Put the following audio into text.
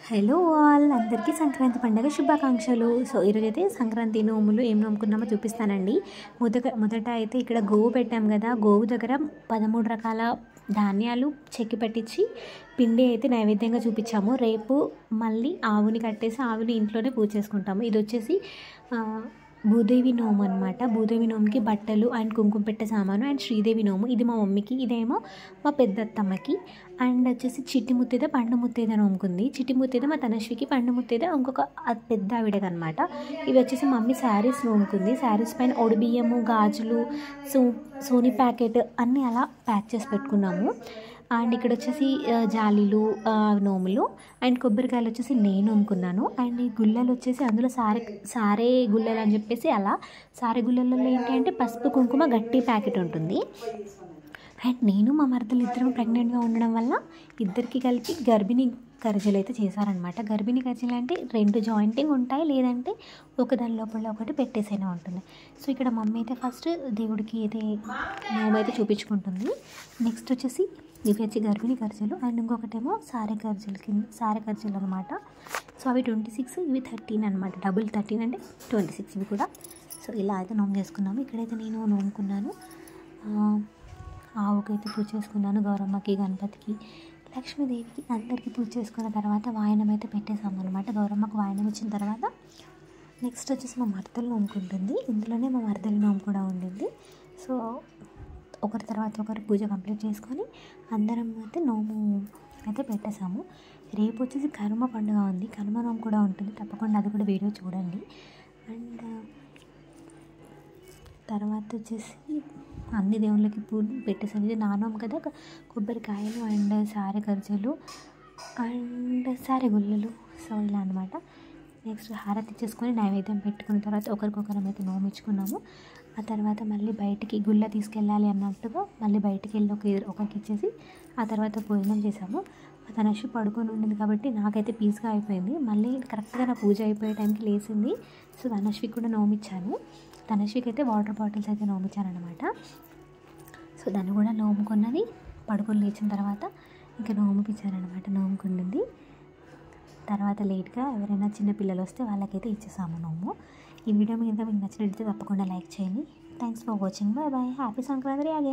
Hello all అందరికీ సంక్రాంతి పండుగ శుభాకాంక్షలు. సో ఈరోజైతే సంక్రాంతి నోములు ఏం నోముకున్నామో చూపిస్తానండి. మొదట అయితే ఇక్కడ గోవు పెట్టాం కదా, గోవు దగ్గర 13 రకాల ధాన్యాలు చెక్కి పట్టించి పిండి అయితే నైవేద్యంగా చూపించాము. రేపు మళ్ళీ ఆవుని కట్టేసి ఆవుని ఇంట్లోనే పూజ చేసుకుంటాము. ఇది వచ్చేసి భూదేవి నోము అనమాట. భూదేవి నోముకి బట్టలు అండ్ కుంకుమ పెట్టే సామాను అండ్ శ్రీదేవి నోము. ఇది మా మమ్మీకి, ఇదేమో మా పెద్దత్తమ్మకి. అండ్ వచ్చేసి చిట్టి ముత్తేద పండు ముత్తేద నోముకుంది. చిట్టి ముత్తేద మా తనశ్వికి, పండు ముత్తేద ఇంకొక పెద్ద ఆవిడకి అనమాట. ఇవి వచ్చేసి మమ్మీ శారీస్ నోముకుంది. శారీస్ పైన ఒడిబియ్యము, గాజులు, సోనీ ప్యాకెట్ అన్నీ అలా ప్యాక్ చేసి పెట్టుకున్నాము. అండ్ ఇక్కడ వచ్చేసి జాలీలు నోములు అండ్ కొబ్బరికాయలు వచ్చేసి నేను నోముకున్నాను. అండ్ ఈ గుల్లలు వచ్చేసి అందులో సారే గుల్లలు అని చెప్పేసి అలా సారే గుల్లలలో ఏంటి అంటే పసుపు కుంకుమ గట్టి ప్యాకెట్ ఉంటుంది. అండ్ నేను మా మరదలు ఇద్దరం ప్రెగ్నెంట్గా ఉండడం వల్ల ఇద్దరికి కలిపి గర్భిణీ గరిజలు అయితే చేశారనమాట. గర్భిణీ గరిజలు అంటే 2 జాయింటింగ్ ఉంటాయి, లేదంటే ఒకదాని లోపల ఒకటి పెట్టేసైనా ఉంటుంది. సో ఇక్కడ మమ్మీ అయితే ఫస్ట్ దేవుడికి అయితే నోము అయితే చూపించుకుంటుంది. నెక్స్ట్ వచ్చేసి ఇవి వచ్చి గర్భిణీ గరిజలు అండ్ ఇంకొకటేమో సారే గరిజలు అనమాట. సో అవి 26, ఇవి 13 అనమాట. డబుల్ 13 అంటే 26 ఇవి కూడా. సో ఇలా అయితే నోము చేసుకున్నాము. ఇక్కడైతే నేను నోముకున్నాను. ఆవుకైతే పూజ చేసుకున్నాను, గౌరమ్మకి, గణపతికి, లక్ష్మీదేవికి అందరికీ పూజ చేసుకున్న తర్వాత వాయనం అయితే పెట్టేసాము అనమాట. గౌరమ్మకు వాయనం ఇచ్చిన తర్వాత నెక్స్ట్ వచ్చేసి మా మరదలు నోముకుంటుంది. ఇందులోనే మా మరదలి నోము కూడా ఉండింది. సో ఒకరి తర్వాత ఒకరు పూజ కంప్లీట్ చేసుకొని అందరం అయితే నోము అయితే పెట్టేసాము. రేపు వచ్చేసి కనుమ పండుగ ఉంది, కనుమ నోము కూడా ఉంటుంది. తప్పకుండా అది కూడా వీడియో చూడండి. అండ్ తర్వాత వచ్చేసి అన్ని దేవుళ్ళకి పూలు పెట్టేసాను. ఇది నానోము కదా, కొబ్బరికాయలు అండ్ సారె గరిజలు అండ్ సారె గుల్లలు. సో ఇలా అనమాట. నెక్స్ట్ హారతి ఇచ్చేసుకొని నైవేద్యం పెట్టుకున్న తర్వాత ఒకరికొకరం అయితే నోమించుకున్నాము. ఆ తర్వాత మళ్ళీ బయటికి గుళ్ళ తీసుకెళ్ళాలి అన్నట్టుగా మళ్ళీ బయటికి వెళ్ళి ఒకరికి ఇచ్చేసి ఆ తర్వాత భోజనం చేసాము. తనశ్వి పడుకొని ఉండింది కాబట్టి నాకైతే పీస్గా అయిపోయింది. మళ్ళీ కరెక్ట్గా నా పూజ అయిపోయే టైంకి లేచింది. సో తనశ్వికి కూడా నోమిచ్చాను. తనశ్వికి అయితే వాటర్ బాటిల్స్ అయితే నోమిచ్చానమాట. సో దాన్ని కూడా నోముకున్నది పడుకొని లేచిన తర్వాత ఇంకా నోముపించారనమాట. నోముకుండింది తర్వాత లేట్గా ఎవరైనా చిన్న పిల్లలు వస్తే వాళ్ళకైతే ఇచ్చేసాము నోము. ఈ వీడియో మీద మీకు నచ్చినట్లయితే తప్పకుండా లైక్ చేయండి. Thanks for watching. Bye bye. Happy Sankranti again.